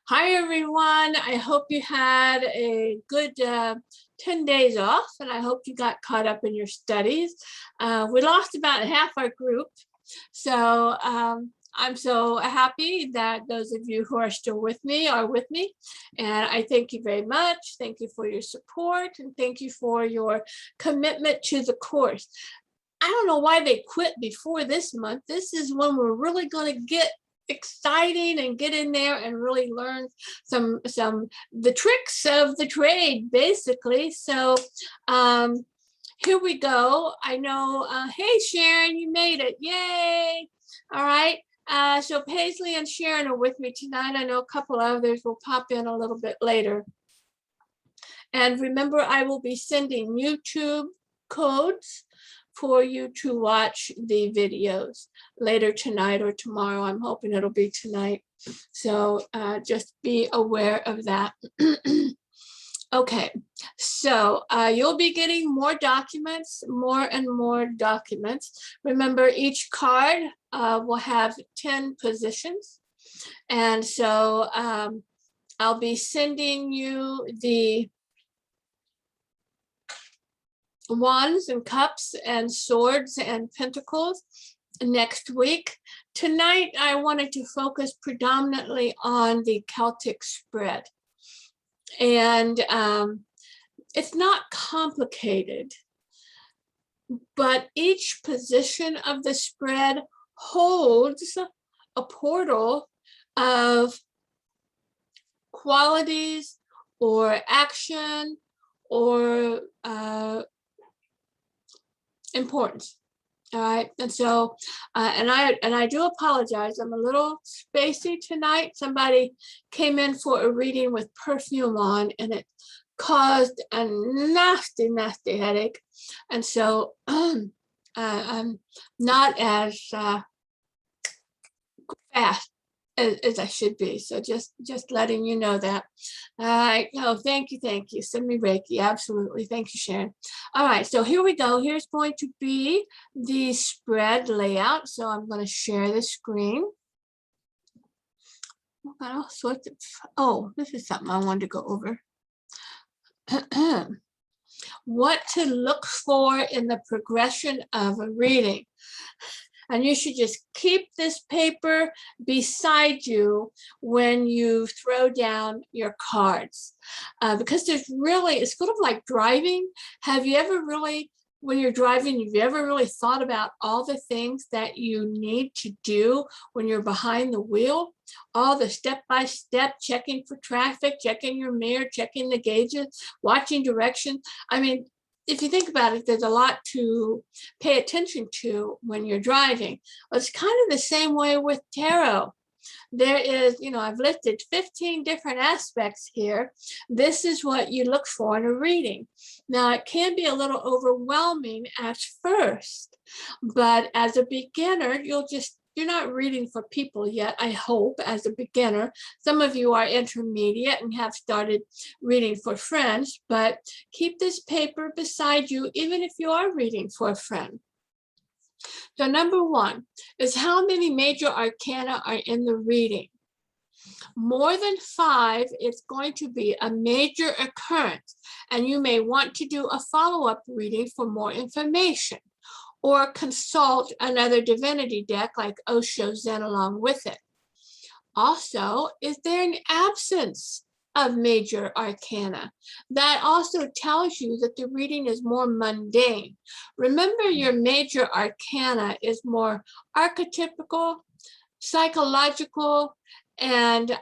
Hi, everyone. I hope you had a good 10 days off, and I hope you got caught up in your studies. We lost about half our group, so I'm so happy that those of you who are still with me are with me. And I thank you very much. Thank you for your support, and thank you for your commitment to the course. I don't know why they quit before this month. This is when we're really going to get exciting and get in there and really learn some the tricks of the trade, basically. So here we go. I know, hey Sharon, you made it, yay. All right, so Paisley and Sharon are with me tonight. I know a couple others will pop in a little bit later. And remember, I will be sending YouTube codes for you to watch the videos later tonight or tomorrow. I'm hoping it'll be tonight. So just be aware of that. Okay, so you'll be getting more documents, more and more documents. Remember, each card will have 10 positions. And so I'll be sending you the wands and cups and swords and pentacles next week. Tonight, I wanted to focus predominantly on the Celtic spread. And it's not complicated, but each position of the spread holds a portal of qualities or action or importance. All right, and so and I do apologize, I'm a little spacey tonight. Somebody came in for a reading with perfume on, and it caused a nasty headache, and so I'm not as fast as I should be. So just letting you know that. All right. Oh, thank you. Send me Reiki. Absolutely. Thank you, Sharon. All right. So here we go. Here's going to be the spread layout. So I'm going to share the screen. Got all sorts of, oh, this is something I wanted to go over. What to look for in the progression of a reading. And you should just keep this paper beside you when you throw down your cards. Because there's really, it's sort of like driving. Have you ever really, when you're driving, have you ever really thought about all the things that you need to do when you're behind the wheel? All the step-by-step, checking for traffic, checking your mirror, checking the gauges, watching directions. I mean, if you think about it, there's a lot to pay attention to when you're driving. Well, it's kind of the same way with tarot. There is, you know, I've listed 15 different aspects here. This is what you look for in a reading. Now, it can be a little overwhelming at first, but as a beginner, you're not reading for people yet, I hope, as a beginner. Some of you are intermediate and have started reading for friends, but keep this paper beside you, even if you are reading for a friend. So number one is how many major arcana are in the reading. More than 5, it's going to be a major occurrence, and you may want to do a follow-up reading for more information, or consult another divinity deck like Osho Zen along with it. Also, is there an absence of major arcana? That also tells you that the reading is more mundane. Remember, your major arcana is more archetypical, psychological, and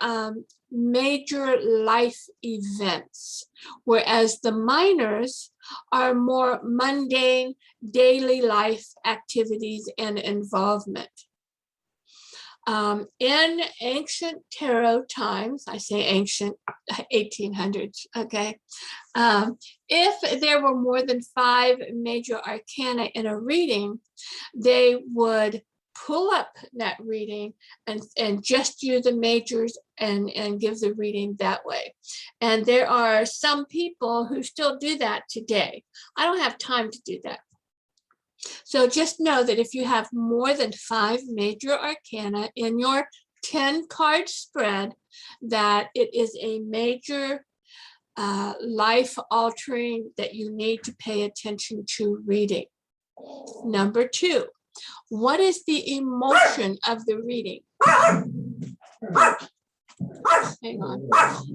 major life events, whereas the minors are more mundane daily life activities and involvement. In ancient tarot times, I say ancient, 1800s, okay, if there were more than 5 major arcana in a reading, they would pull up that reading and just use the majors and give the reading that way. And there are some people who still do that today. I don't have time to do that. So just know that if you have more than 5 major arcana in your 10 card spread that it is a major life altering that you need to pay attention to reading. Number 2, what is the emotion of the reading? Hang on,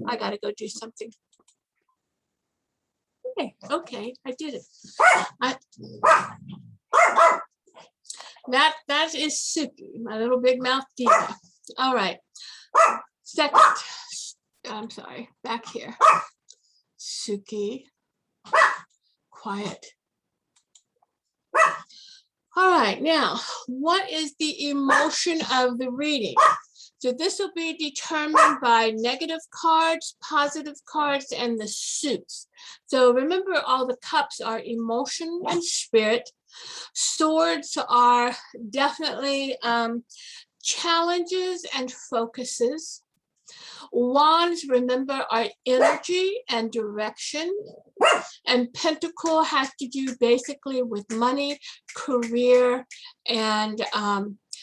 I gotta go do something. Okay, I did it. That is Suki, my little big mouth diva. All right. Second, I'm sorry, back here. Suki, quiet. All right, now, what is the emotion of the reading? So this will be determined by negative cards, positive cards, and the suits. So remember, all the cups are emotion and spirit. Swords are definitely challenges and focuses. Wands, remember, are energy and direction. And pentacle has to do basically with money, career, and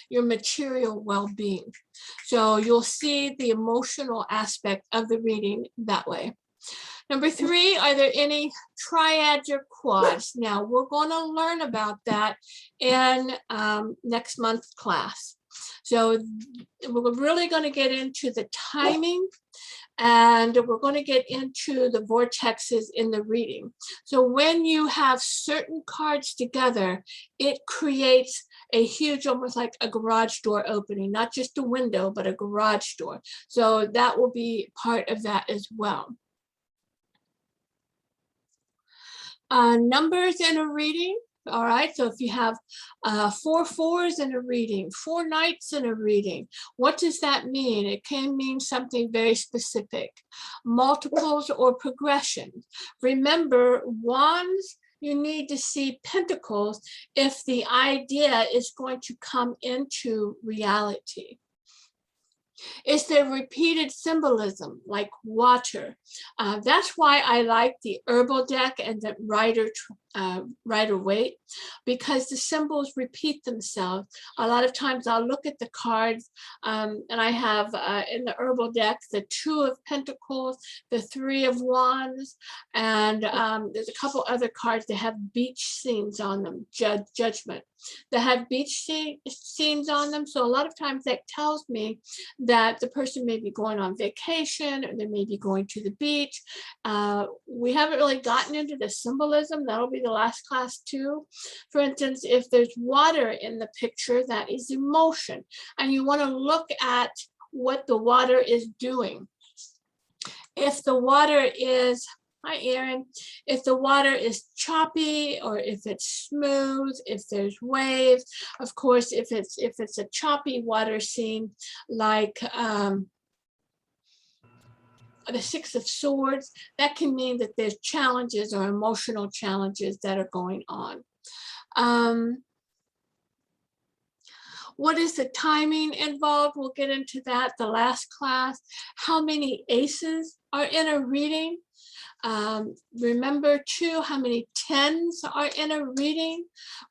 your material well-being. So you'll see the emotional aspect of the reading that way. Number 3, are there any triads or quads? Now, we're going to learn about that in next month's class. So we're really going to get into the timing, and we're going to get into the vortexes in the reading. So when you have certain cards together, it creates a huge, almost like a garage door opening, not just a window, but a garage door. So that will be part of that as well. Numbers in a reading. All right, so if you have 4 4s in a reading, 4 knights in a reading, what does that mean? It can mean something very specific. Multiples or progressions. Remember, wands, you need to see pentacles if the idea is going to come into reality. Is there repeated symbolism like water? That's why I like the herbal deck and the Rider-Waite, because the symbols repeat themselves. A lot of times I'll look at the cards and I have in the herbal deck the 2 of Pentacles, the 3 of Wands, and there's a couple other cards that have beach scenes on them, Judgment, that have beach scenes on them. So a lot of times that tells me that the person may be going on vacation, or they may be going to the beach. We haven't really gotten into the symbolism. That'll be the last class too. For instance, if there's water in the picture, that is emotion. And you want to look at what the water is doing. If the water is, hi Erin, if the water is choppy, or if it's smooth, if there's waves, of course, if it's a choppy water scene, like the 6 of Swords, that can mean that there's challenges or emotional challenges that are going on. What is the timing involved? We'll get into that the last class. How many aces are in a reading? Remember too, how many 10s are in a reading.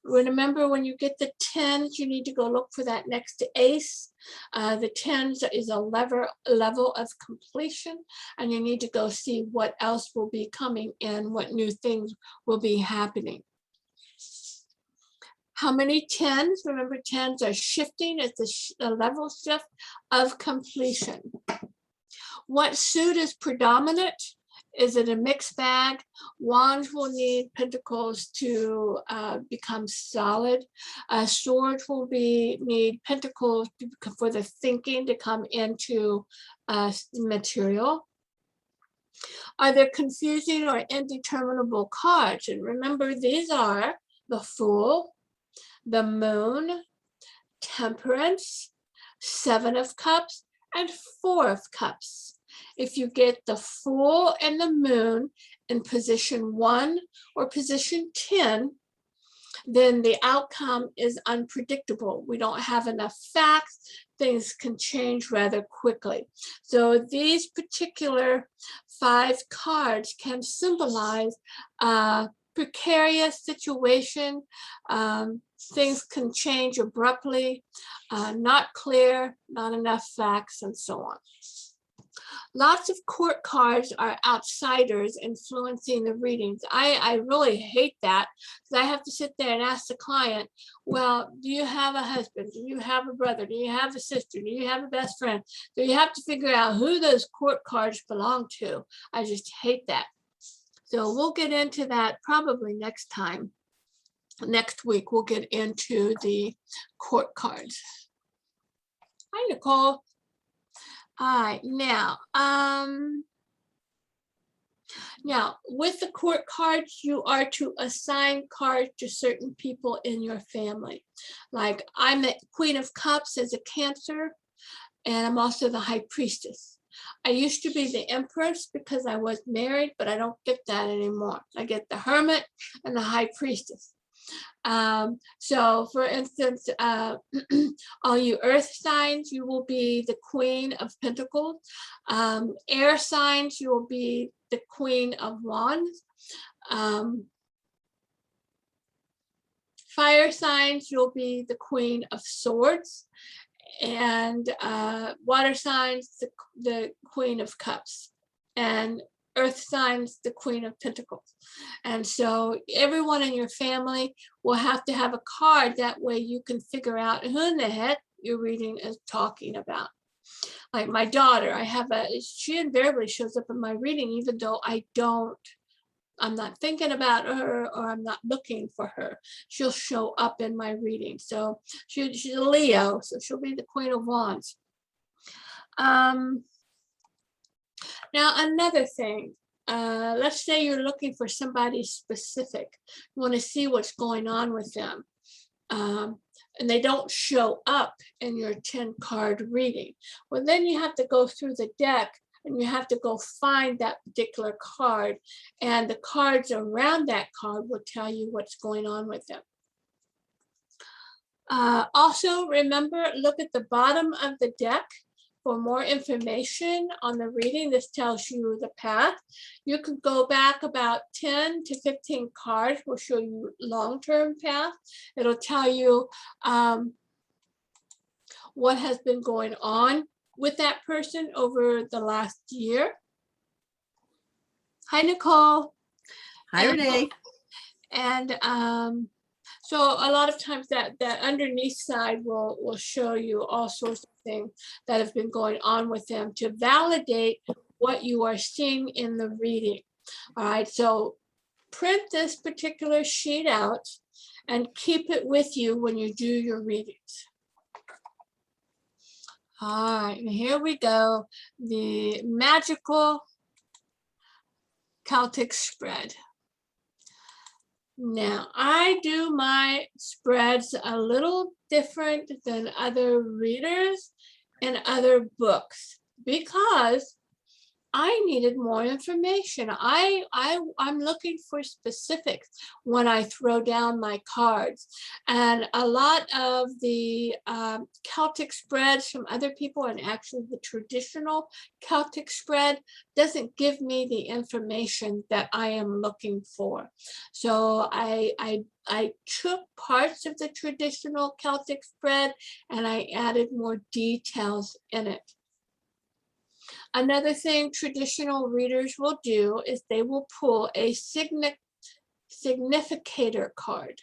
Remember, when you get the 10s, you need to go look for that next ace. The 10s is a level of completion, and you need to go see what else will be coming in, what new things will be happening. How many 10s? Remember, 10s are shifting. It's a level shift of completion. What suit is predominant? Is it a mixed bag? Wands will need pentacles to become solid. Swords will need pentacles for the thinking to come into material. Are there confusing or indeterminable cards? And remember, these are the Fool, the Moon, Temperance, 7 of Cups, and 4 of Cups. If you get the Fool and the Moon in position 1 or position 10, then the outcome is unpredictable. We don't have enough facts. Things can change rather quickly. So these particular 5 cards can symbolize precarious situation. Things can change abruptly, not clear, not enough facts, and so on. Lots of court cards are outsiders influencing the readings. I really hate that, because I have to sit there and ask the client, well, do you have a husband? Do you have a brother? Do you have a sister? Do you have a best friend? So you have to figure out who those court cards belong to. I just hate that. So we'll get into that probably next time. Next week, we'll get into the court cards. Hi, Nicole. All right, now with the court cards, you are to assign cards to certain people in your family. Like I'm the Queen of Cups as a Cancer, and I'm also the High Priestess. I used to be the Empress because I was married, but I don't get that anymore. I get the Hermit and the High Priestess. So for instance, all you earth signs, you will be the Queen of Pentacles. Air signs, you will be the Queen of Wands. Fire signs, you'll be the Queen of Swords. And water signs, the Queen of Cups. And earth signs, the Queen of Pentacles. And so everyone in your family will have to have a card. That way you can figure out who in the heck your reading is talking about. Like my daughter, she invariably shows up in my reading, even though I'm not thinking about her or I'm not looking for her. She'll show up in my reading. So she's a Leo, so she'll be the Queen of Wands. Now, another thing, let's say you're looking for somebody specific. You want to see what's going on with them. And they don't show up in your 10-card reading. Well, then you have to go through the deck and you have to go find that particular card. And the cards around that card will tell you what's going on with them. Also, remember, look at the bottom of the deck for more information on the reading. This tells you the path. You could go back about 10 to 15 cards. Will show you long-term path. It'll tell you what has been going on with that person over the last year. Hi, Nicole. Hi, Renee. And so a lot of times that underneath side will show you all sorts of things that have been going on with them to validate what you are seeing in the reading. All right, so print this particular sheet out and keep it with you when you do your readings. All right, and here we go. The magical Celtic spread. Now, I do my spreads a little different than other readers and other books because I needed more information. I'm looking for specifics when I throw down my cards. And a lot of the Celtic spreads from other people, and actually the traditional Celtic spread, doesn't give me the information that I am looking for. So I took parts of the traditional Celtic spread and I added more details in it. Another thing traditional readers will do is they will pull a significator card.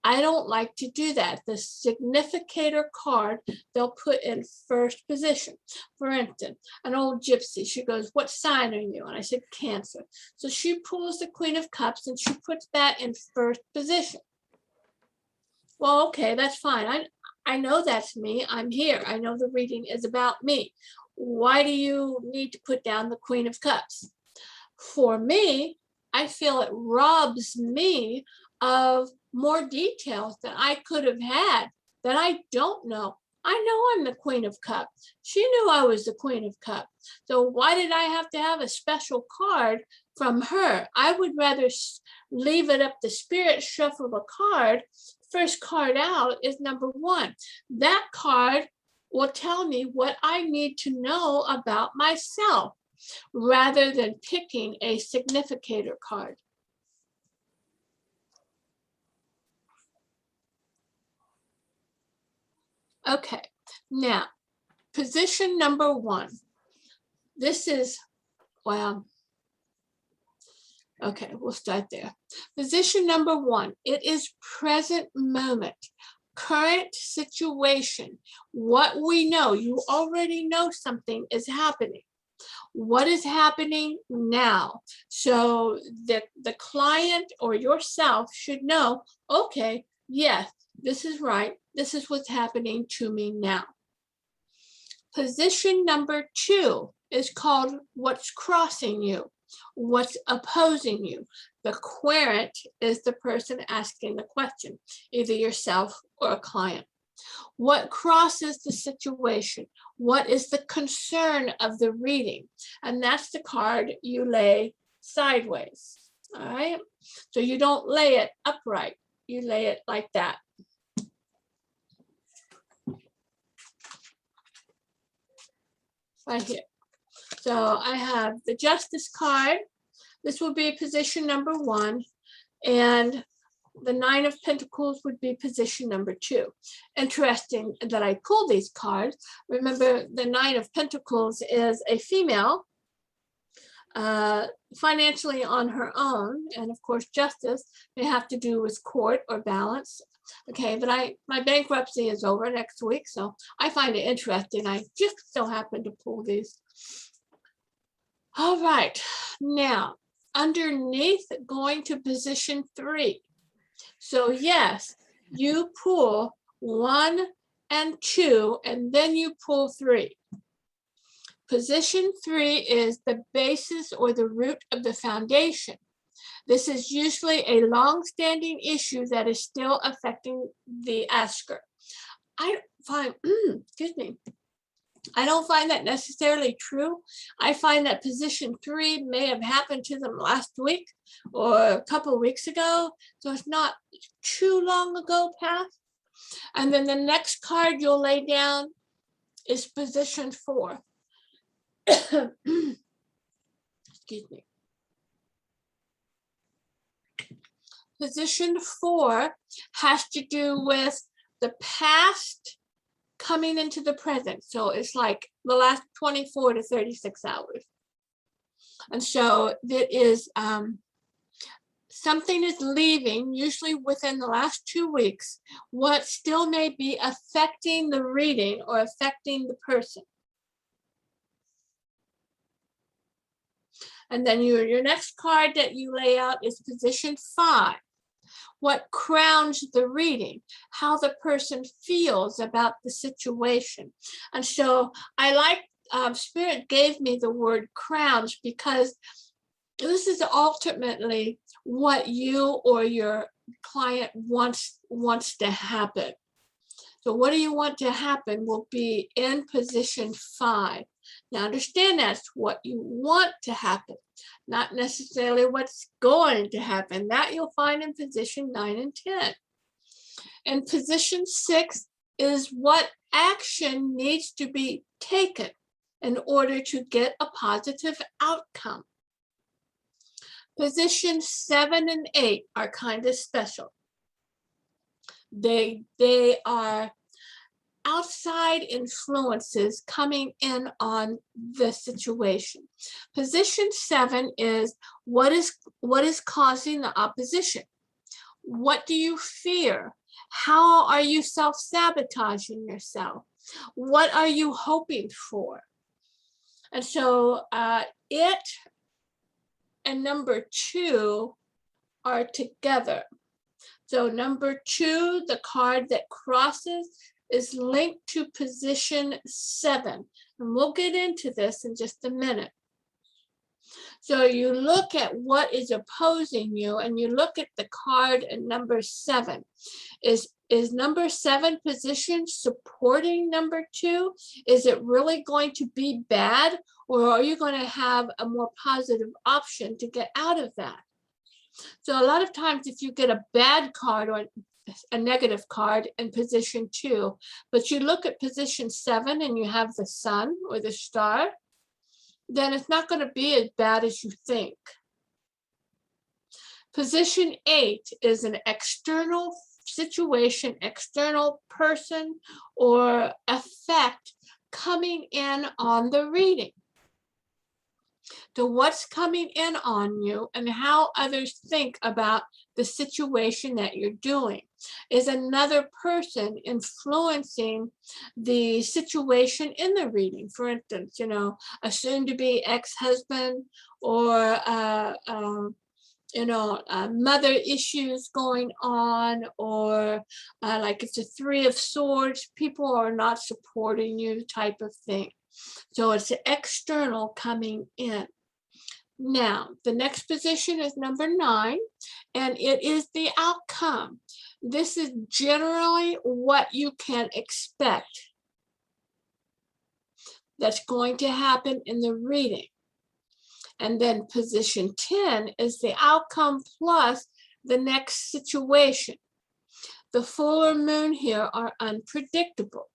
I don't like to do that. The significator card, they'll put in first position. For instance, an old gypsy, she goes, what sign are you? And I said, Cancer. So she pulls the Queen of Cups and she puts that in first position. Well, okay, that's fine. I know that's me. I'm here. I know the reading is about me. Why do you need to put down the Queen of Cups? For me, I feel it robs me of more details that I could have had that I don't know. I know I'm the Queen of Cups. She knew I was the Queen of Cups. So why did I have to have a special card from her? I would rather leave it up to Spirit, shuffle a card. First card out is number 1. That card will tell me what I need to know about myself rather than picking a significator card. Okay, now, position number 1. This is, well, okay, we'll start there. Position number 1, it is present moment, current situation, what we know. You already know something is happening. What is happening now? So the client or yourself should know, okay, yes, this is right. This is what's happening to me now. Position number 2 is called what's crossing you, what's opposing you. The querent is the person asking the question, either yourself or a client. What crosses the situation? What is the concern of the reading? And that's the card you lay sideways, all right? So you don't lay it upright, you lay it like that. Right here. So I have the Justice card. This will be position number 1, and the 9 of Pentacles would be position number 2. Interesting that I pulled these cards. Remember, the 9 of Pentacles is a female, financially on her own, and of course, justice may have to do with court or balance. Okay, but my bankruptcy is over next week, so I find it interesting. I just so happen to pull these. All right, now underneath, going to position 3. So yes, you pull 1 and 2, and then you pull 3. Position 3 is the basis or the root of the foundation. This is usually a long-standing issue that is still affecting the asker. I find, excuse me, I don't find that necessarily true. I find that position 3 may have happened to them last week or a couple of weeks ago, so it's not too long ago past. And then the next card you'll lay down is position 4. Excuse me. Position 4 has to do with the past coming into the present. So it's like the last 24 to 36 hours. And so it is something is leaving, usually within the last 2 weeks, what still may be affecting the reading or affecting the person. And then your next card that you lay out is position 5. What crowns the reading, how the person feels about the situation. And so I like, Spirit gave me the word crowns because this is ultimately what you or your client wants to happen. So what do you want to happen will be in position 5. Now understand that's what you want to happen, not necessarily what's going to happen. That you'll find in position 9 and 10. And position 6 is what action needs to be taken in order to get a positive outcome. Position 7 and 8 are kind of special. They are outside influences coming in on the situation. Position 7 is what is causing the opposition? What do you fear? How are you self-sabotaging yourself? What are you hoping for? And so it and number 2 are together. So number 2, the card that crosses, is linked to position 7. And we'll get into this in just a minute. So you look at what is opposing you and you look at the card in number 7. Is number 7 position supporting number 2? Is it really going to be bad, or are you going to have a more positive option to get out of that? So a lot of times if you get a bad card or a negative card in position 2, but you look at position 7 and you have the sun or the star, then it's not going to be as bad as you think. Position 8 is an external situation, external person, or effect coming in on the reading. So what's coming in on you and how others think about the situation that you're doing? Is another person influencing the situation in the reading? For instance, a soon-to-be ex-husband, or mother issues going on, or like it's a Three of Swords, people are not supporting you type of thing. So it's external coming in. Now, the next position is number 9, and it is the outcome. This is generally what you can expect that's going to happen in the reading. And then position 10 is the outcome plus the next situation. The full or moon here are unpredictable.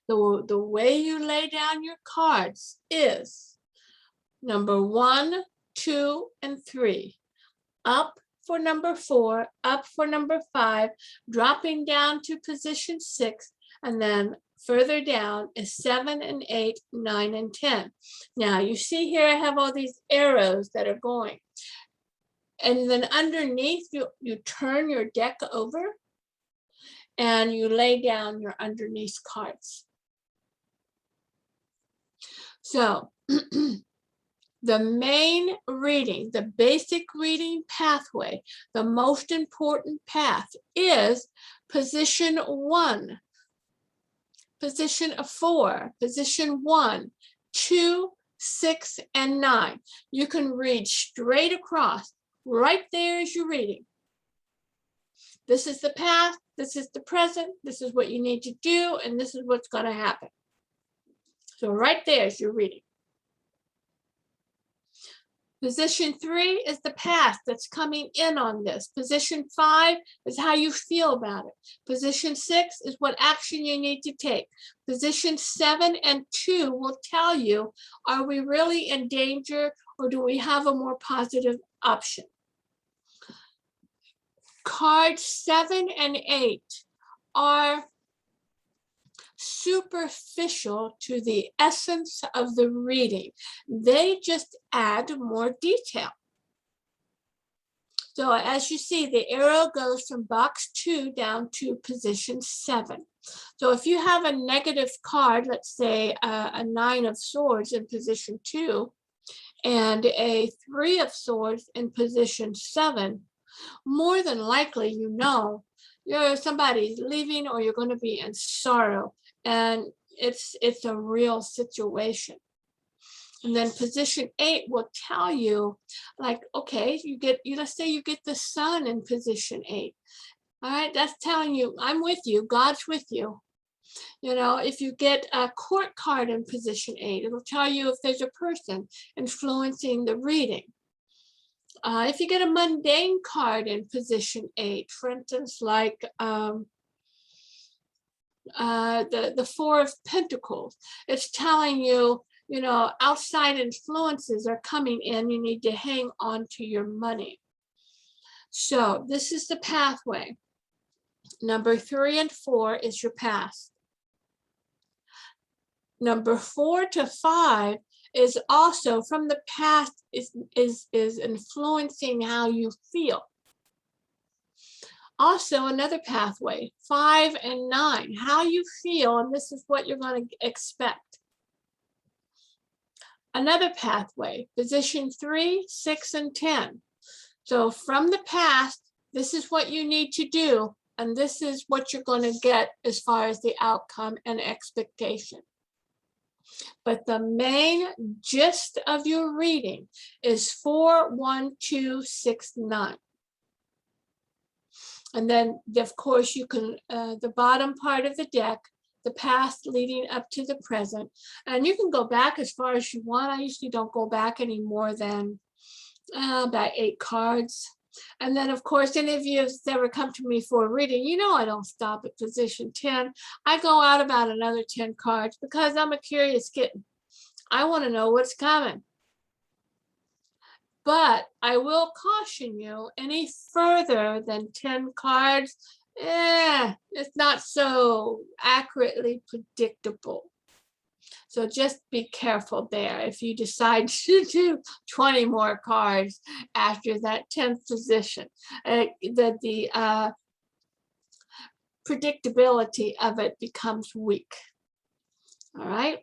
The way you lay down your cards is number 1, 2, and 3. Up for number 4, up for number 5, dropping down to position 6, and then further down is 7 and 8, 9 and 10. Now you see here I have all these arrows that are going. And then underneath you turn your deck over and you lay down your underneath cards. So the main reading, the basic reading pathway, the most important path is position 1, position 4, position 1, 2, 6, and 9. You can read straight across. Right there is your reading. This is the past, this is the present, this is what you need to do, and this is what's going to happen. So right there is your reading. Position 3 is the past that's coming in on this. Position 5 is how you feel about it. Position 6 is what action you need to take. Position 7 and 2 will tell you, are we really in danger or do we have a more positive option? Cards 7 and 8 are superficial to the essence of the reading. They just add more detail. So as you see, the arrow goes from box 2 down to position 7. So if you have a negative card, let's say a 9 of Swords in position 2 and a 3 of Swords in position 7, more than likely somebody's leaving or you're going to be in sorrow. And it's a real situation. And then position 8 will tell you, like, okay, let's say you get the Sun in position 8. All right, that's telling you, I'm with you, God's with you. If you get a Court card in position 8, it'll tell you if there's a person influencing the reading. If you get a Mundane card in position 8, for instance, like the Four of Pentacles, it's telling you, outside influences are coming in, you need to hang on to your money. So this is the pathway. Number 3 and 4 is your past. Number 4 to 5 is also from the past, is influencing how you feel. Also another pathway, 5 and 9, how you feel, and this is what you're going to expect. Another pathway, position 3, 6, and 10. So from the past, this is what you need to do, and this is what you're going to get as far as the outcome and expectation. But the main gist of your reading is 4, 1, 2, 6, 9. And then, of course, you can, the bottom part of the deck, the past leading up to the present. And you can go back as far as you want. I usually don't go back any more than about 8 cards. And then, of course, any of you that's ever come to me for a reading, I don't stop at position 10. I go out about another 10 cards because I'm a curious kitten. I want to know what's coming. But I will caution you, any further than 10 cards, it's not so accurately predictable. So just be careful there. If you decide to do 20 more cards after that 10th position, the predictability of it becomes weak. All right.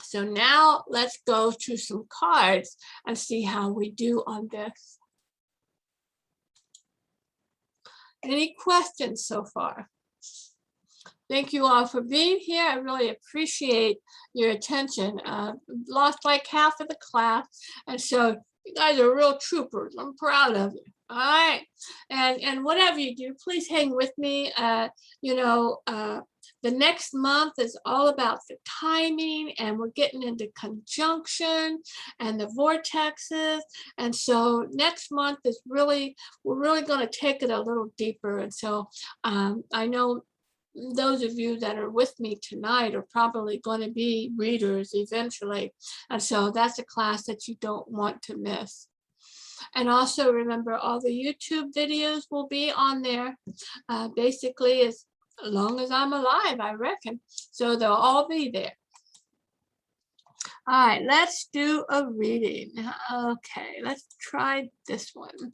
So now let's go to some cards and see how we do on this. Any questions so far? Thank you all for being here. I really appreciate your attention. Lost like half of the class, and so you guys are real troopers. I'm proud of you. All right, and whatever you do, please hang with me. The next month is all about the timing, and we're getting into conjunction and the vortexes. And so next month is we're really going to take it a little deeper. And so I know those of you that are with me tonight are probably going to be readers eventually. And so that's a class that you don't want to miss. And also remember, all the YouTube videos will be on there, basically as long as I'm alive, I reckon. So they'll all be there. All right, let's do a reading. Okay, let's try this one.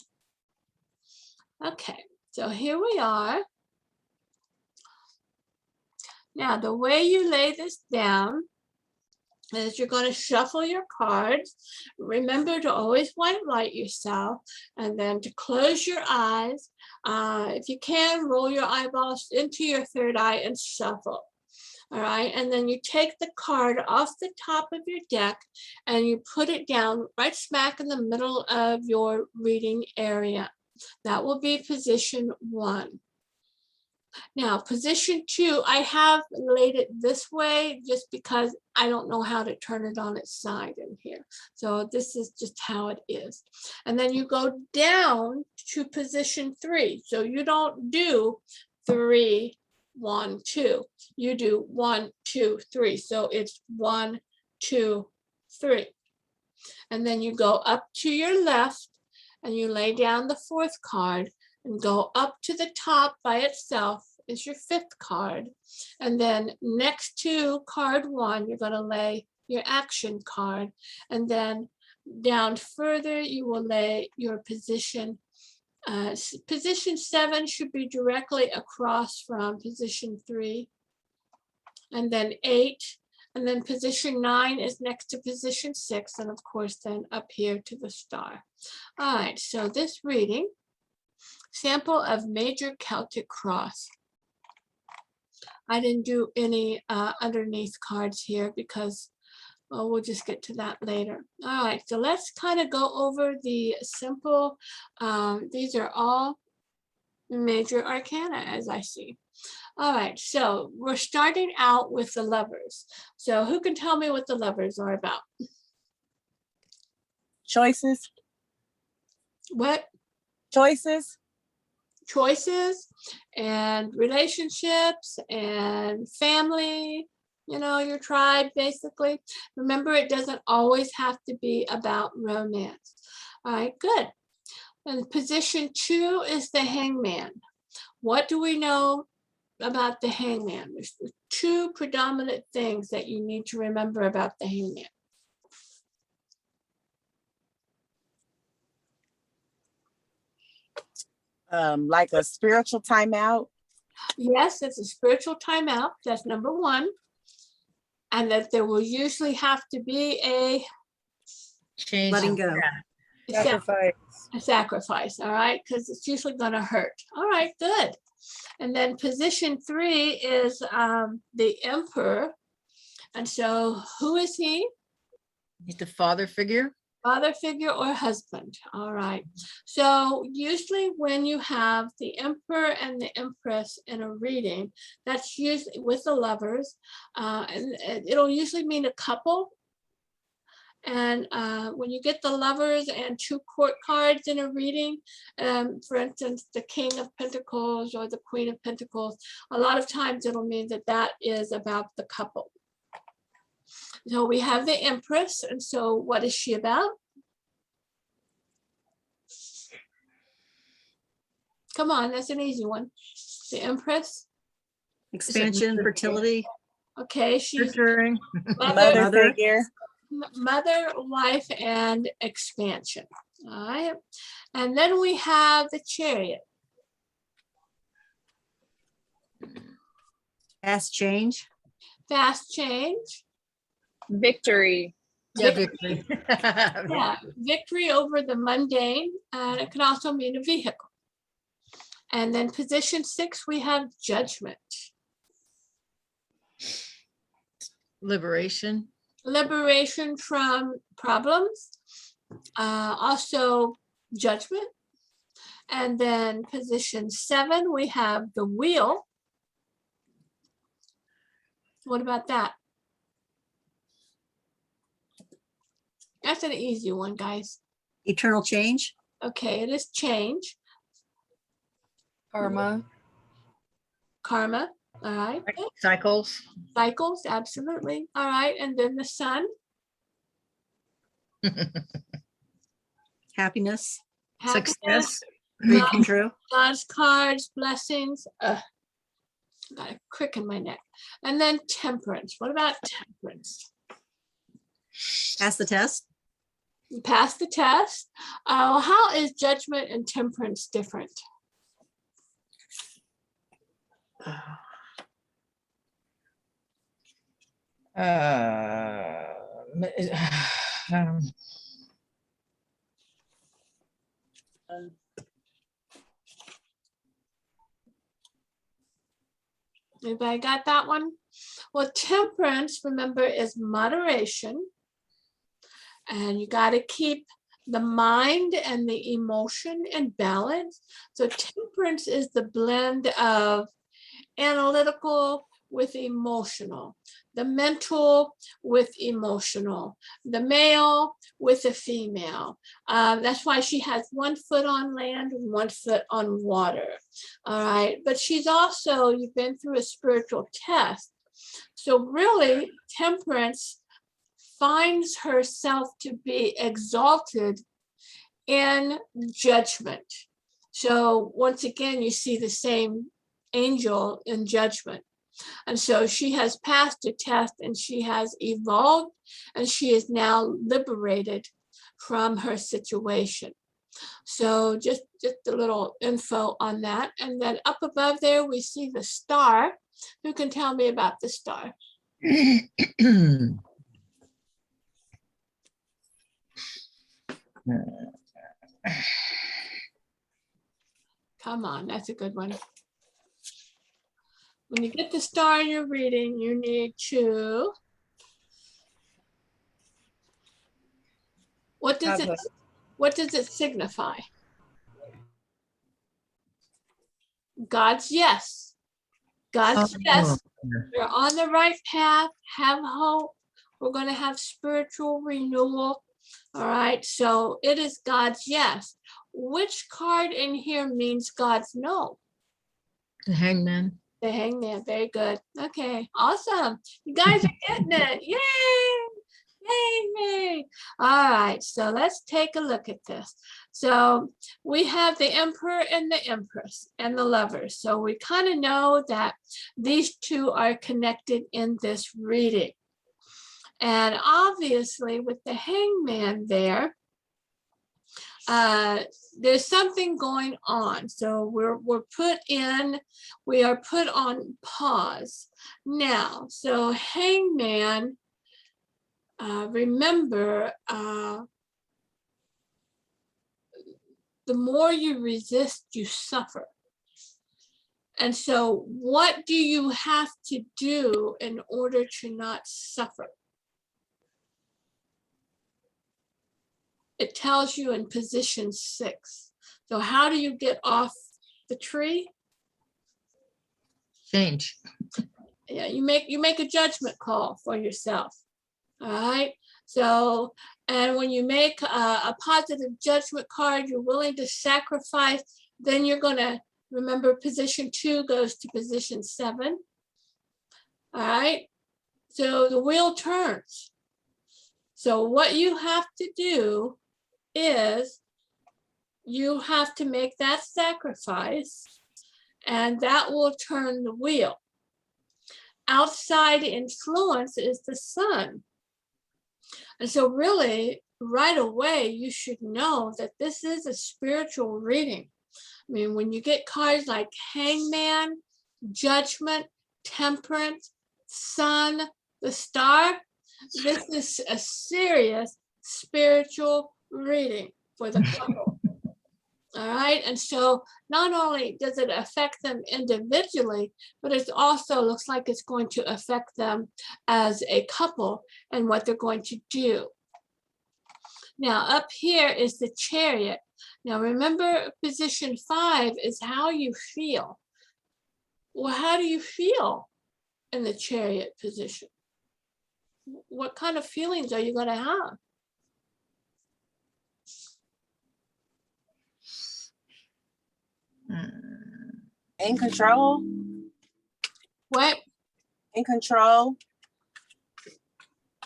Okay, so here we are. Now, the way you lay this down is you're going to shuffle your cards. Remember to always white light yourself, and then to close your eyes. If you can, roll your eyeballs into your third eye and shuffle. All right, and then you take the card off the top of your deck and you put it down right smack in the middle of your reading area. That will be position 1. Now, position 2, I have laid it this way just because I don't know how to turn it on its side in here. So this is just how it is. And then you go down to position 3. So you don't do 3, 1, 2. You do 1, 2, 3. So it's 1, 2, 3. And then you go up to your left and you lay down the 4th card and go up to the top by itself is your 5th card. And then next to card 1, you're going to lay your action card. And then down further, you will lay your position. Position 7 should be directly across from position 3. And then 8. And then position 9 is next to position 6. And of course, then up here to the star. All right, so this reading, sample of major Celtic cross. I didn't do any underneath cards here because we'll just get to that later. All right, so let's kind of go over the simple, these are all major arcana as I see. All right, so we're starting out with the Lovers. So who can tell me what the Lovers are about? Choices. What? Choices. Choices and relationships and family, you know, your tribe, basically. Remember, it doesn't always have to be about romance. All right, good. And position 2 is the Hangman. What do we know about the Hangman? There's 2 predominant things that you need to remember about the Hangman. Like a spiritual timeout. Yes, it's a spiritual timeout. That's number 1. And that there will usually have to be a Change. Letting go. a sacrifice, all right? Because it's usually going to hurt. All right, good. And then position 3 is the Emperor. And so who is he? He's the father figure. Father figure or husband. All right. So usually when you have the Emperor and the Empress in a reading, that's usually with the Lovers, and it'll usually mean a couple. And when you get the Lovers and 2 court cards in a reading, for instance, the King of Pentacles or the Queen of Pentacles, a lot of times it'll mean that that is about the couple. So we have the Empress, and so what is she about? Come on, that's an easy one. The Empress. Expansion, fertility, Okay, she's Nurturing. mother, Mother figure. mother, wife, and expansion. All right. And then we have the Chariot. fast change, Fast change. Victory. Yeah, victory. Yeah, victory over the mundane, and it can also mean a vehicle. And then position 6, we have Judgment. Liberation. Liberation from problems, also judgment. And then position 7, we have the Wheel. What about that? That's an easy one, guys. eternal change, Okay, it is change, Karma. karma. All right, Cycles. cycles, absolutely. All right, and then the Sun, happiness, happiness, Success. dream come true, God's cards, blessings. Got a crick in my neck. And then temperance. What about temperance? pass the test, You pass the test. How is judgment and temperance different? Um, Anybody got that one? Well, temperance, remember, is moderation. And you got to keep the mind and the emotion in balance. So temperance is the blend of analytical with emotional, the mental with emotional, the male with the female. That's why she has one foot on land and one foot on water. All right, but she's also, you've been through a spiritual test. So really, temperance finds herself to be exalted in judgment. So once again, you see the same angel in judgment. And so she has passed a test and she has evolved and she is now liberated from her situation. So just a little info on that. And then up above there, we see the star. Who can tell me about the star? Come on, that's a good one. When you get the star in your reading, you need to, what does it signify? God's yes. God's yes. You're on the right path. Have hope. We're going to have spiritual renewal. All right. So it is God's yes. Which card in here means God's no? The Hangman. The Hangman. Very good. Okay. Awesome. You guys are getting it. Yay. Yay. Yay. All right. So let's take a look at this. So we have the Emperor and the Empress and the Lovers. So we kind of know that these two are connected in this reading. And obviously with the Hangman there, there's something going on. So we are put on pause now. So Hangman, remember, the more you resist, you suffer. And so what do you have to do in order to not suffer? It tells you in position 6. So how do you get off the tree? Change. Yeah, you make a judgment call for yourself. All right. So, and when you make a positive judgment card, you're willing to sacrifice, then you're going to remember position 2 goes to position 7. All right. So the wheel turns. So what you have to do is you have to make that sacrifice, and that will turn the wheel. Outside influence is the sun. And so really, right away, you should know that this is a spiritual reading. I mean, when you get cards like Hangman, Judgment, Temperance, Sun, the Star, this is a serious spiritual reading for the couple. All right, and so not only does it affect them individually, but it also looks like it's going to affect them as a couple and what they're going to do. Now up here is the Chariot. Now remember, position 5 is how you feel. Well, how do you feel in the Chariot position? What kind of feelings are you going to have? In control, What? in control,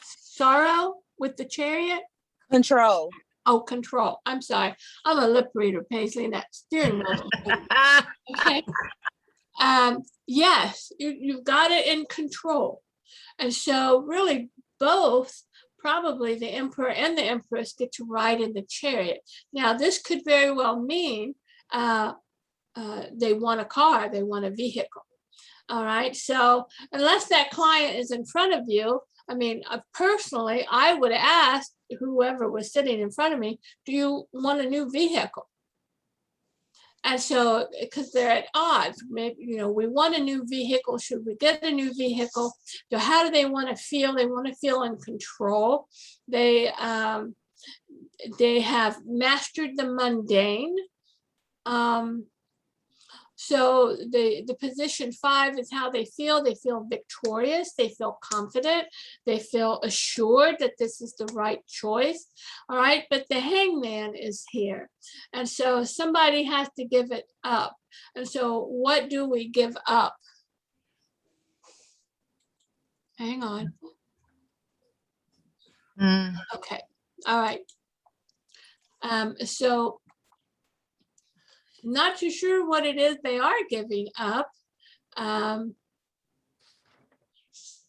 Sorrow with the Chariot? control. Oh, control. I'm sorry. I'm a lip reader, Paisley, and that steering wheel. Okay. Yes, you've got it in control. And so really both, probably the Emperor and the Empress, get to ride in the Chariot. Now, this could very well mean they want a car, they want a vehicle. All right, so unless that client is in front of you, I mean, personally, I would ask whoever was sitting in front of me, do you want a new vehicle? And so, because they're at odds, maybe, you know, we want a new vehicle. Should we get a new vehicle? So how do they want to feel? They want to feel in control. They have mastered the mundane. So the position 5 is how they feel. They feel victorious. They feel confident. They feel assured that this is the right choice. All right, but the Hangman is here. And so somebody has to give it up. And so what do we give up? Hang on. Okay, all right. So not too sure what it is they are giving up. It'll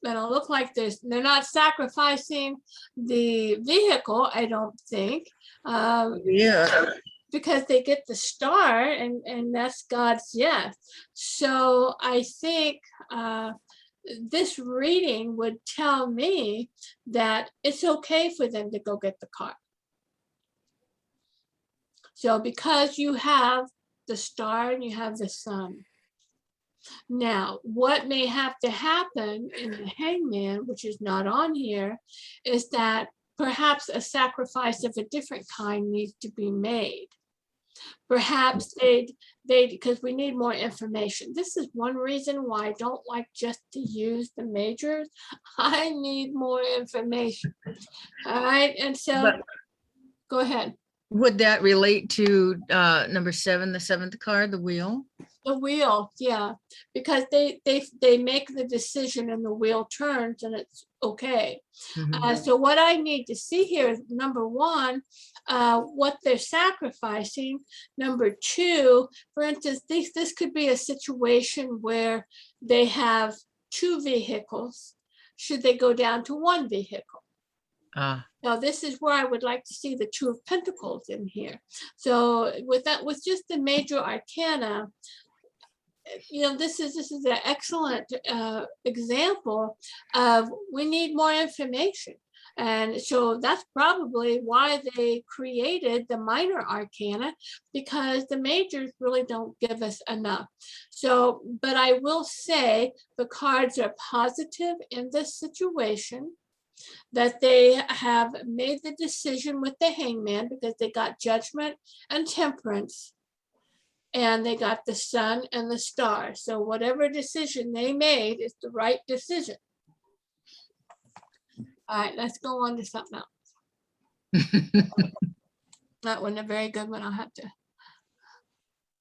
look like they're not sacrificing the vehicle, I don't think. Yeah. Because they get the star, and that's God's yes. So I think this reading would tell me that it's okay for them to go get the car. So because you have the star and you have the sun. Now, what may have to happen in the Hangman, which is not on here, is that perhaps a sacrifice of a different kind needs to be made. Perhaps because we need more information. This is one reason why I don't like just to use the majors. I need more information. All right, and so But go ahead. would that relate to number 7, the 7th card, the wheel? The wheel, yeah, because they make the decision and the wheel turns and it's okay. So what I need to see here is number 1, what they're sacrificing. Number 2, for instance, this could be a situation where they have 2 vehicles. Should they go down to 1 vehicle? Now, this is where I would like to see the 2 of Pentacles in here. So with just the major arcana, you know, this is an excellent example of we need more information. And so that's probably why they created the minor arcana, because the majors really don't give us enough. So, but I will say the cards are positive in this situation, that they have made the decision with the Hangman because they got Judgment and Temperance, and they got the sun and the star. So whatever decision they made is the right decision. All right, let's go on to something else. That wasn't a very good one. I'll have to.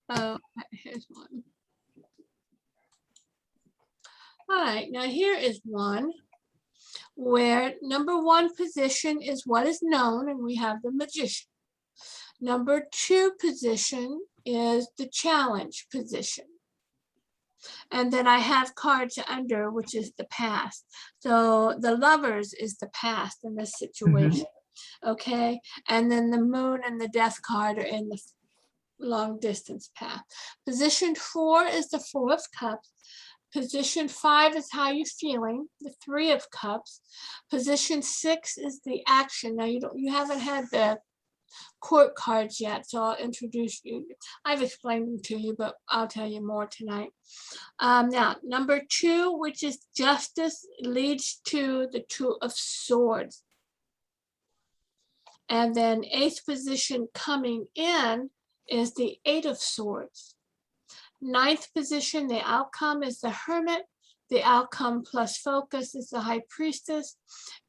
Oh, here's one. All right, now here is one where number 1 position is what is known, and we have the Magician. Number 2 position is the challenge position. And then I have cards under, which is the past. So the lovers is the past in this situation. Okay. And then the moon and the death card are in the long distance path. Position 4 is the 4 of cups. Position 5 is how you're feeling, the 3 of cups. Position 6 is the action. Now you haven't had the court cards yet, so I'll introduce you. I've explained them to you, but I'll tell you more tonight. Now, number 2, which is justice, leads to the 2 of swords. And then 8th position coming in is the 8 of swords. 9th position, the outcome is the hermit. The outcome plus focus is the high priestess.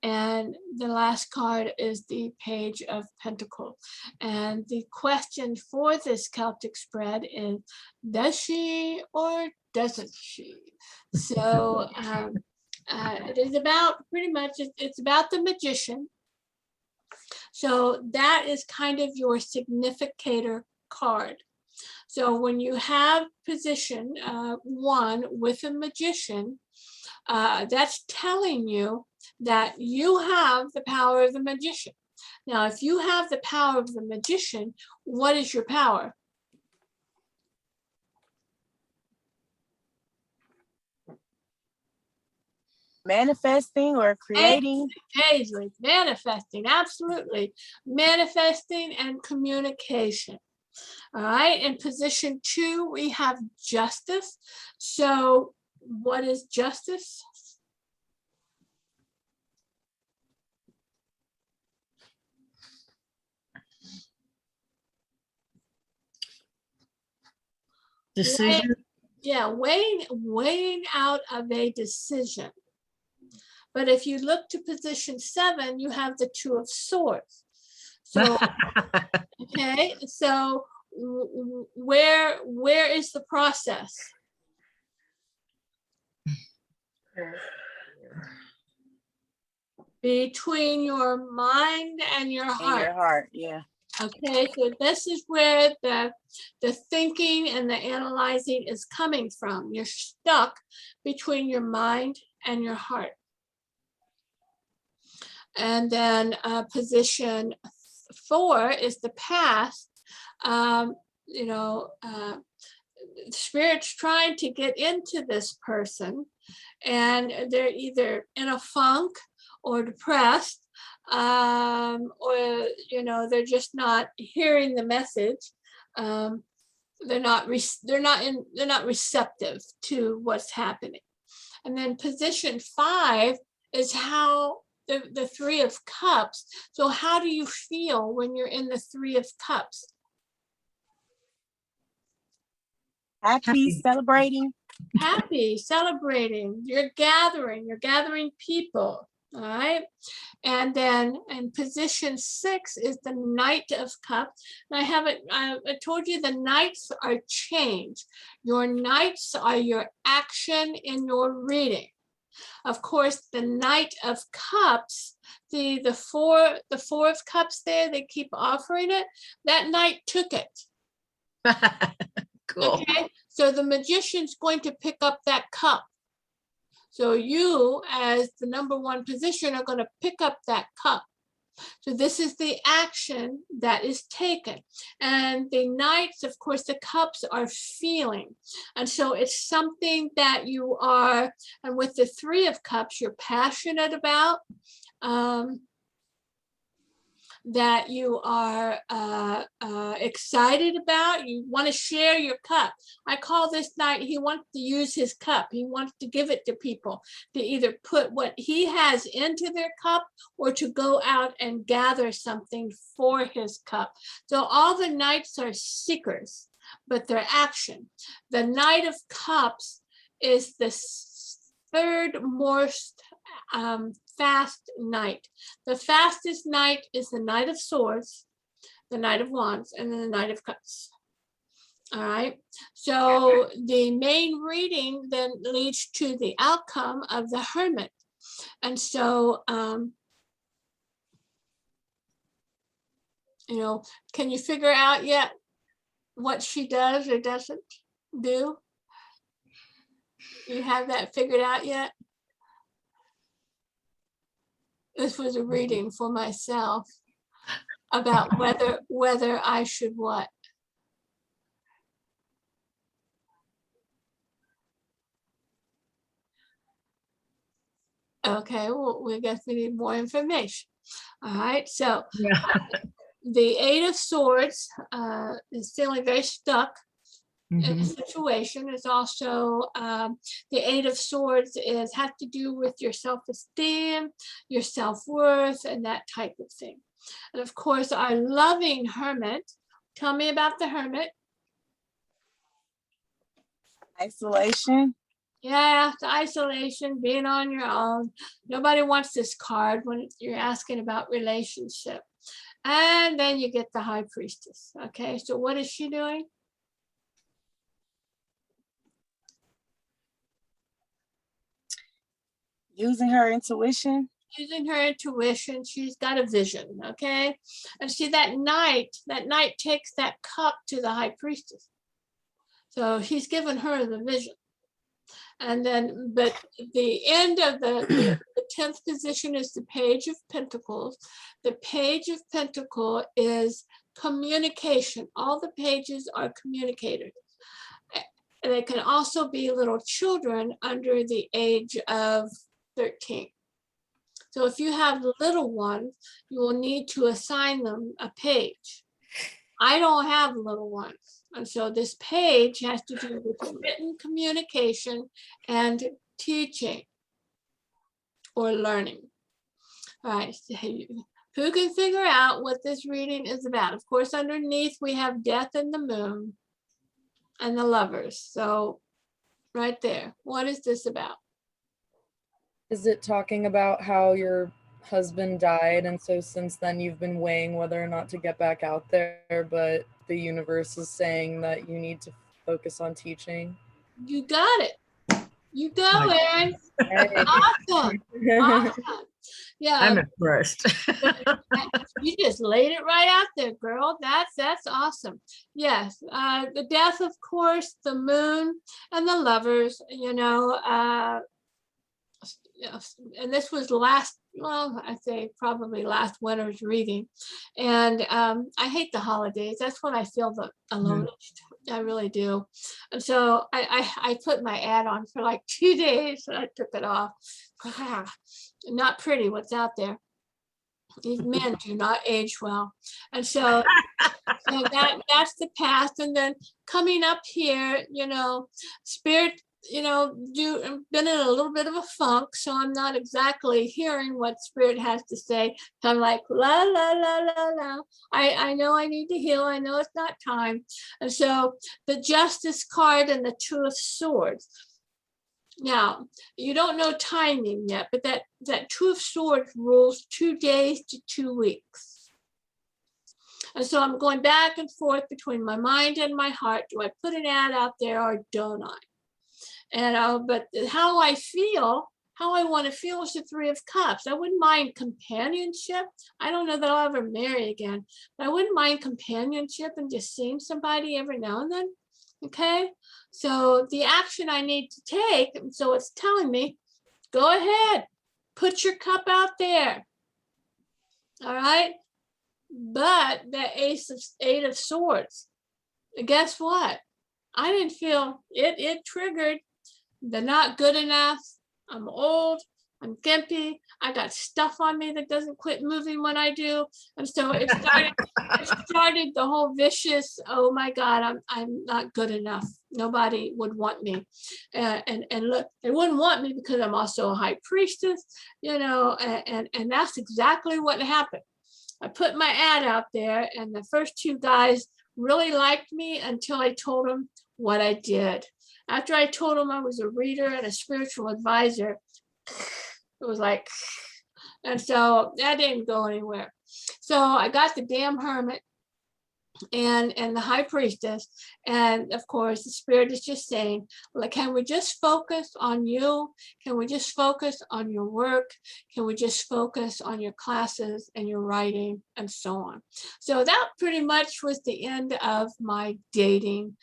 And the last card is the page of pentacles. And the question for this Celtic spread is, does she or doesn't she? So it is about pretty much, it's about the magician. So that is kind of your significator card. So when you have position 1 with a magician, that's telling you that you have the power of the magician. Now, if you have the power of the magician, what is your power? Manifesting or creating. Paisley, manifesting, absolutely. Manifesting and communication. All right, in position 2, we have justice. So what is justice? Decision. Yeah, weighing out of a decision. But if you look to position 7, you have the 2 of swords. So, okay, so where is the process? Between your mind and your In heart. your heart, yeah. Okay, so this is where the thinking and the analyzing is coming from. You're stuck between your mind and your heart. And then position 4 is the past. Spirit's trying to get into this person, and they're either in a funk or depressed, or they're just not hearing the message. They're not receptive to what's happening. And then position 5 is how the 3 of cups. So how do you feel when you're in the 3 of cups? Happy, celebrating. Happy, celebrating, you're gathering people. All right. And then in position 6 is the Knight of Cups. And I told you the knights are change. Your knights are your action in your reading. Of course, the Knight of Cups, the four of cups there, they keep offering it. That knight took it. Cool. Okay, so the magician's going to pick up that cup. So you, as the number 1 position, are going to pick up that cup. So this is the action that is taken. And the knights, of course, the cups are feeling. And so it's something that you are, and with the 3 of cups, you're passionate about, that you are excited about. You want to share your cup. I call this knight, he wants to use his cup. He wants to give it to people, to either put what he has into their cup or to go out and gather something for his cup. So all the knights are seekers, but they're action. The Knight of Cups is the 3rd most fast knight. The fastest knight is the Knight of Swords, the Knight of Wands, and then the Knight of Cups. All right. So the main reading then leads to the outcome of the Hermit. And so Can you figure out yet what she does or doesn't do? You have that figured out yet? This was a reading for myself about whether I should what. Okay, well, we guess we need more information. All right, so Yeah. the Eight of Swords is feeling very stuck in a Mhm. situation. It's also the Eight of Swords has to do with your self-esteem, your self-worth, and that type of thing. And of course, our loving Hermit. Tell me about the Hermit. Isolation. Yeah, the isolation, being on your own. Nobody wants this card when you're asking about relationship. And then you get the High Priestess. Okay, so what is she doing? Using her intuition. Using her intuition. She's got a vision. Okay, and see that knight takes that cup to the High Priestess. So he's given her the vision. And then, but the end of the 10th position is the Page of Pentacles. The Page of Pentacles is communication. All the pages are communicators. And they can also be little children under the age of 13. So if you have little ones, you will need to assign them a page. I don't have little ones. And so this page has to do with written communication and teaching or learning. All right, so who can figure out what this reading is about? Of course, underneath we have Death and the Moon and the Lovers. So right there, what is this about? Is it talking about how your husband died, and so since then you've been weighing whether or not to get back out there, but the universe is saying that you need to focus on teaching? You got it. You go, Erin. Hey. Awesome. Awesome. Yeah. I'm impressed. You just laid it right out there, girl. That's awesome. Yes. The Death, of course, the Moon and the Lovers, and this was I'd say probably last winter's reading. And I hate the holidays. That's when I feel the alonest. I really do. And so I put my ad on for like 2 days and I took it off. Not pretty what's out there. These men do not age well. And so that's the past. And then coming up here, Spirit, been in a little bit of a funk, so I'm not exactly hearing what Spirit has to say. So I'm like, la, la, la, la, la. I know I need to heal. I know it's not time. And so the Justice card and the Two of Swords. Now, you don't know timing yet, but that Two of Swords rules 2 days to 2 weeks. And so I'm going back and forth between my mind and my heart. Do I put an ad out there or don't I? And but how I want to feel is the Three of Cups. I wouldn't mind companionship. I don't know that I'll ever marry again, but I wouldn't mind companionship and just seeing somebody every now and then. Okay, so the action I need to take, and so it's telling me, go ahead, put your cup out there. All right, but the Eight of Swords, guess what? I didn't feel it. It triggered the not good enough. I'm old. I'm gimpy. I got stuff on me that doesn't quit moving when I do. And so it started the whole vicious, oh my God, I'm not good enough. Nobody would want me. And look, they wouldn't want me because I'm also a High Priestess, and that's exactly what happened. I put my ad out there and the first 2 guys really liked me until I told them what I did. After I told them I was a reader and a spiritual advisor, it was like, and so that didn't go anywhere. So I got the damn Hermit, and the high priestess. And of course, the spirit is just saying, like, can we just focus on you? Can we just focus on your work? Can we just focus on your classes and your writing and so on? So that pretty much was the end of my dating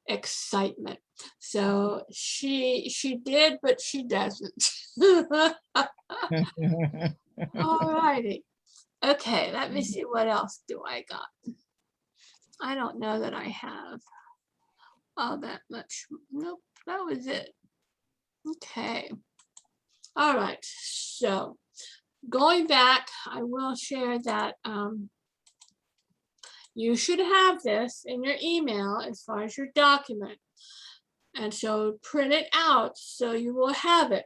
excitement. So she did, but she doesn't. All righty. Okay, let me see what else do I got. I don't know that I have all that much. Nope, that was it. Okay. All right. So going back, I will share that you should have this in your email as far as your document. And so print it out so you will have it.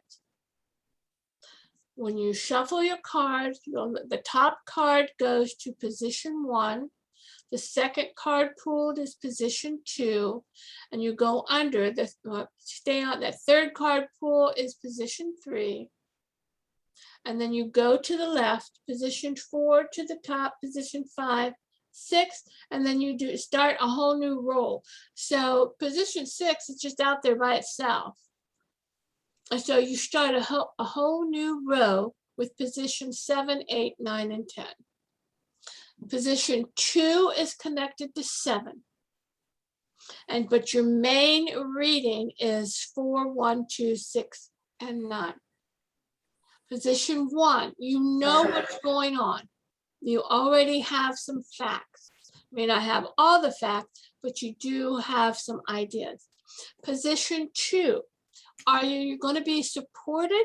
When you shuffle your cards, the top card goes to position 1. The second card pulled is position 2, and you go under the stay on that third card pull is position 3, and then you go to the left, position 4 to the top, position 5, 6, and then you do start a whole new roll. So position 6 is just out there by itself, and so you start a whole new row with position 7, 8, 9, and 10. Position 2 is connected to 7. But your main reading is 4, 1, 2, 6, and 9. Position 1, you know what's going on. You already have some facts. You may not have all the facts, but you do have some ideas. Position 2, are you going to be supported,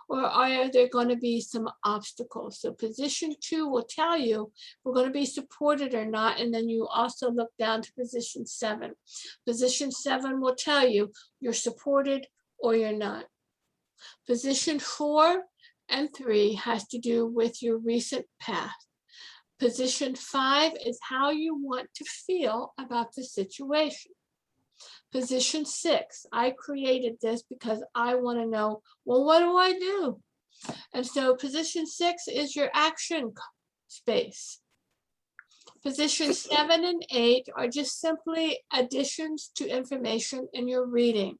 or are there going to be some obstacles? So position 2 will tell you if we're going to be supported or not. And then you also look down to position 7. Position 7 will tell you you're supported or you're not. Position 4 and 3 has to do with your recent past. Position 5 is how you want to feel about the situation. Position 6, I created this because I want to know, well, what do I do? And so position 6 is your action space. Position 7 and 8 are just simply additions to information in your reading.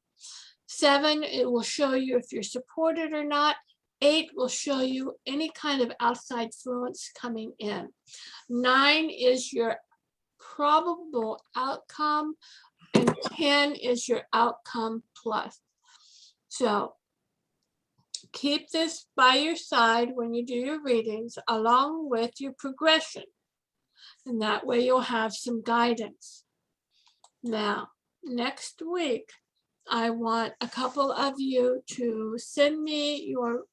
7, it will show you if you're supported or not. 8 will show you any kind of outside influence coming in. 9 is your probable outcome, and 10 is your outcome plus. So keep this by your side when you do your readings, along with your progression. And that way you'll have some guidance. Now, next week, I want a couple of you to send me your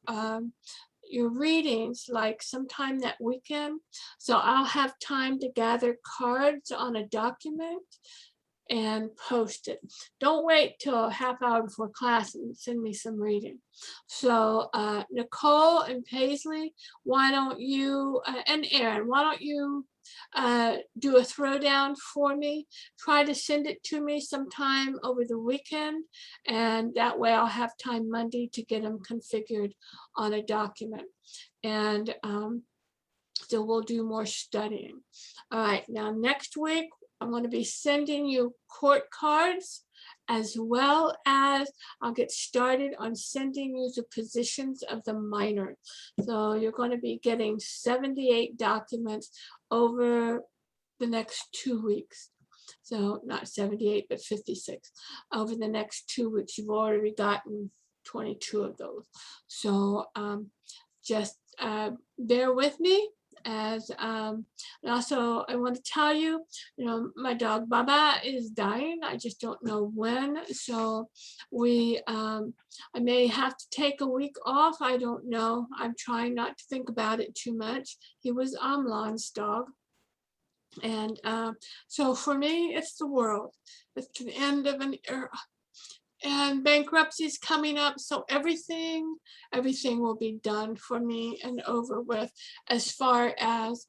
readings, like sometime that weekend. So I'll have time to gather cards on a document and post it. Don't wait till a half hour before class and send me some reading. So Nicole and Paisley, why don't you, and Aaron, why don't you do a throwdown for me? Try to send it to me sometime over the weekend, and that way I'll have time Monday to get them configured on a document. And so we'll do more studying. All right, now next week, I'm going to be sending you court cards, as well as I'll get started on sending you the positions of the minor. So you're going to be getting 78 documents over the next 2 weeks. So not 78, but 56 over the next 2 weeks. You've already gotten 22 of those. So just bear with me. As and also I want to tell you, my dog Baba is dying. I just don't know when. So I may have to take a week off. I don't know. I'm trying not to think about it too much. He was Amlan's dog. And so for me, it's the world. It's the end of an era. And bankruptcy is coming up, so everything will be done for me and over with as far as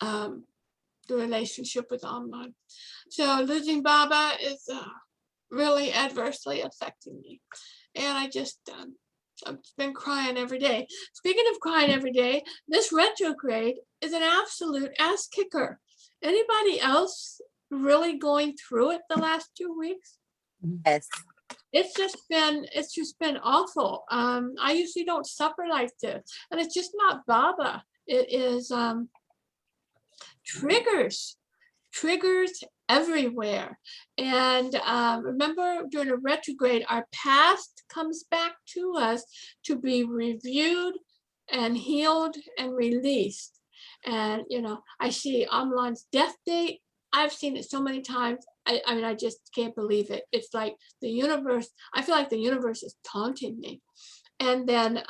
the relationship with Amnon. So losing Baba is really adversely affecting me, and I just I've been crying every day. Speaking of crying every day, this retrograde is an absolute ass kicker. Anybody else really going through it the last 2 weeks? Yes. It's just been awful. I usually don't suffer like this, and it's just not Baba. It is triggers everywhere. And remember, during a retrograde, our past comes back to us to be reviewed and healed and released. And I see Amlan's death date. I've seen it so many times. I mean, I just can't believe it. It's like the universe, I feel like the universe is taunting me. And then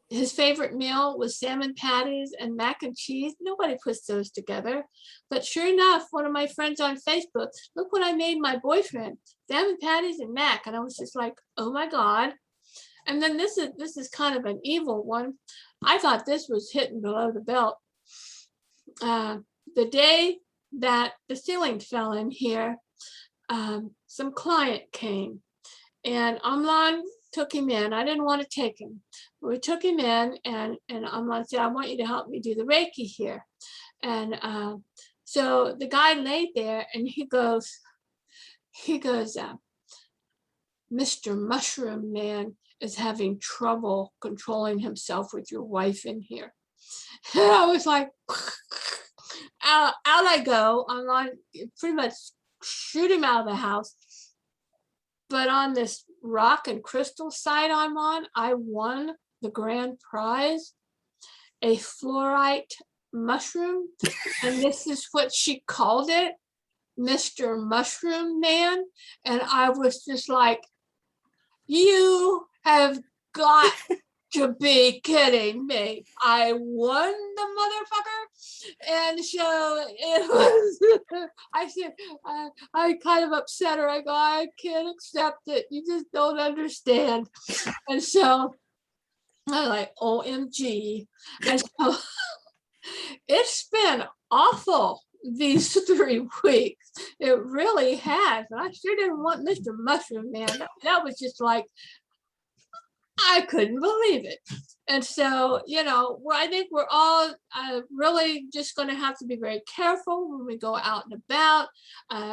his favorite meal was salmon patties and mac and cheese. Nobody puts those together. But sure enough, one of my friends on Facebook, look what I made my boyfriend, salmon patties and mac. And I was just like, oh my God. And then this is kind of an evil one. I thought this was hitting below the belt. The day that the ceiling fell in here, some client came and Amlan took him in. I didn't want to take him. We took him in and Amlan said, I want you to help me do the Reiki here. And so the guy laid there and he goes, Mr. Mushroom Man is having trouble controlling himself with your wife in here. And I was like, out I go. I'm on pretty much shoot him out of the house. But on this rock and crystal site I'm on, I won the grand prize, a fluorite mushroom. And this is what she called it, Mr. Mushroom Man. And I was just like, you have got to be kidding me. I won the motherfucker. And so it was, I kind of upset her. I go, I can't accept it. You just don't understand. And so I'm like, OMG. And so it's been awful these 3 weeks. It really has. And I sure didn't want Mr. Mushroom Man. That was just like, I couldn't believe it. And so, I think we're all really just going to have to be very careful when we go out and about,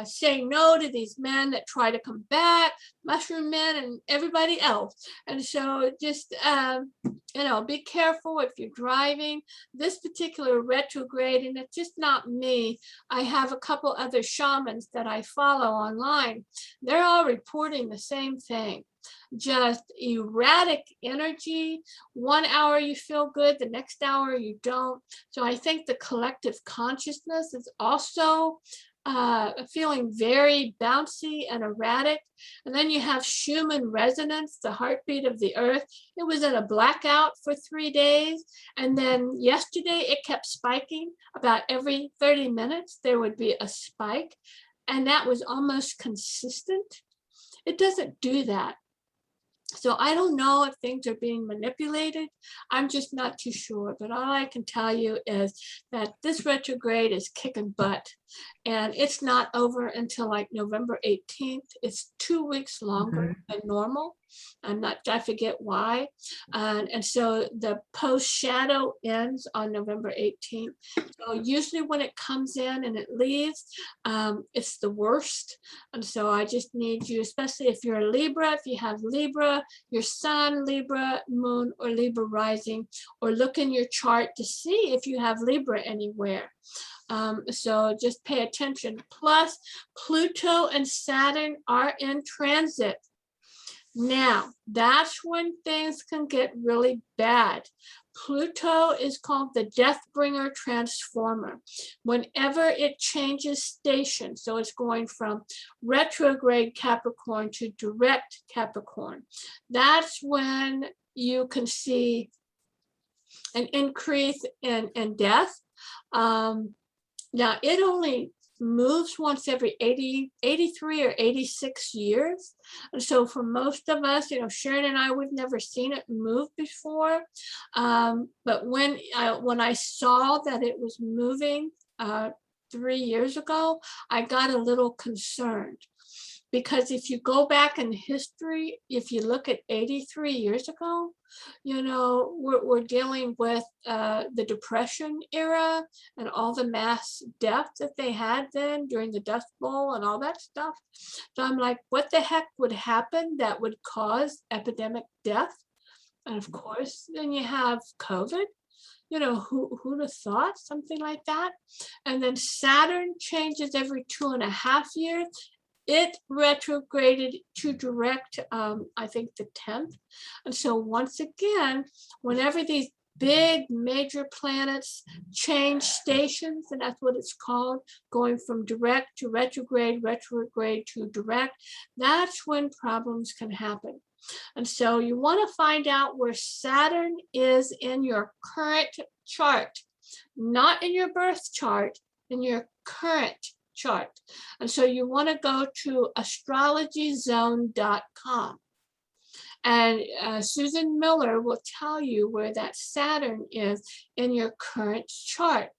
saying no to these men that try to come back, mushroom men and everybody else. And so just, be careful if you're driving. This particular retrograde, and it's just not me. I have a couple other shamans that I follow online. They're all reporting the same thing. Just erratic energy. 1 hour you feel good, the next hour you don't. So I think the collective consciousness is also feeling very bouncy and erratic. And then you have Schumann resonance, the heartbeat of the earth. It was in a blackout for 3 days. And then yesterday it kept spiking. About every 30 minutes, there would be a spike. And that was almost consistent. It doesn't do that. So I don't know if things are being manipulated. I'm just not too sure. But all I can tell you is that this retrograde is kicking butt. And it's not over until like November 18th. It's 2 weeks longer than normal. I forget why. And so the post shadow ends on November 18th. So usually when it comes in and it leaves, it's the worst. And so I just need you, especially if you're a Libra, if you have Libra, your sun, Libra, moon, or Libra rising, or look in your chart to see if you have Libra anywhere. So just pay attention. Plus, Pluto and Saturn are in transit. Now, that's when things can get really bad. Pluto is called the death bringer transformer. Whenever it changes station, so it's going from retrograde Capricorn to direct Capricorn, that's when you can see an increase in death. Now, it only moves once every 83 or 86 years. And so for most of us, Sharon and I, we've never seen it move before. But when I saw that it was moving 3 years ago, I got a little concerned. Because if you go back in history, if you look at 83 years ago, you know, we're dealing with the Depression era and all the mass death that they had then during the Dust Bowl and all that stuff. So I'm like, what the heck would happen that would cause epidemic death? And of course, then you have COVID. You know, who'd have thought something like that? And then Saturn changes every 2.5 years. It retrograded to direct, I think the 10th. And so once again, whenever these big major planets change stations, and that's what it's called, going from direct to retrograde, retrograde to direct, that's when problems can happen. And so you want to find out where Saturn is in your current chart, not in your birth chart, in your current chart. And so you want to go to astrologyzone.com. And Susan Miller will tell you where that Saturn is in your current chart.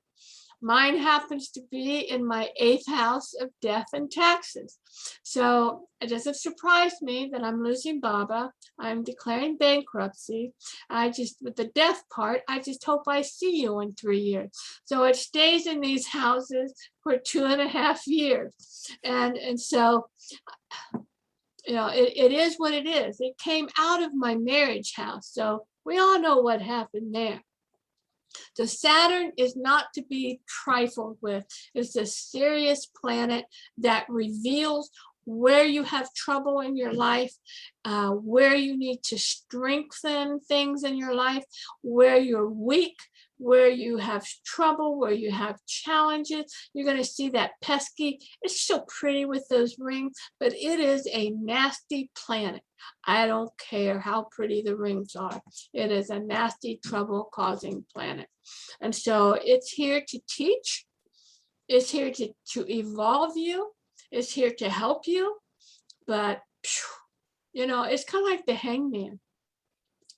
Mine happens to be in my 8th house of death and taxes. So it doesn't surprise me that I'm losing Baba. I'm declaring bankruptcy. With the death part, I just hope I see you in 3 years. So it stays in these houses for 2.5 years. And so, you know, it is what it is. It came out of my marriage house. So we all know what happened there. So Saturn is not to be trifled with. It's a serious planet that reveals where you have trouble in your life, where you need to strengthen things in your life, where you're weak, where you have trouble, where you have challenges. You're going to see that pesky. It's so pretty with those rings, but it is a nasty planet. I don't care how pretty the rings are. It is a nasty, trouble-causing planet. And so it's here to teach. It's here to evolve you. It's here to help you. But, you know, it's kind of like the hangman.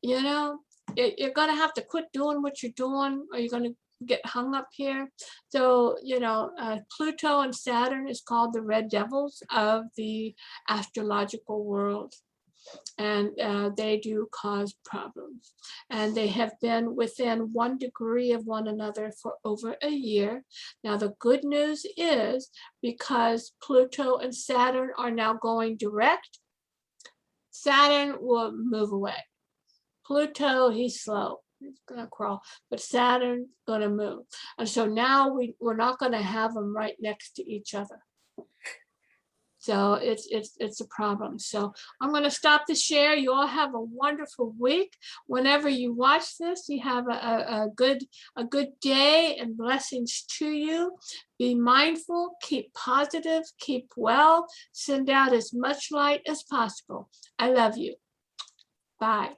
You know, you're going to have to quit doing what you're doing, or you're going to get hung up here. So, you know, Pluto and Saturn is called the red devils of the astrological world. And they do cause problems. And they have been within 1 degree of one another for over a year. Now, the good news is, because Pluto and Saturn are now going direct, Saturn will move away. Pluto, he's slow. He's going to crawl, but Saturn's going to move. And so now we're not going to have them right next to each other. So it's a problem. So I'm going to stop the share. You all have a wonderful week. Whenever you watch this, you have a good day, and blessings to you. Be mindful, keep positive, keep well, send out as much light as possible. I love you. Bye.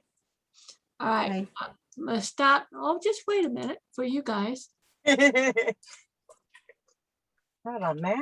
All right. Bye. I'm going to stop. Oh, just wait a minute for you guys. Hold on now.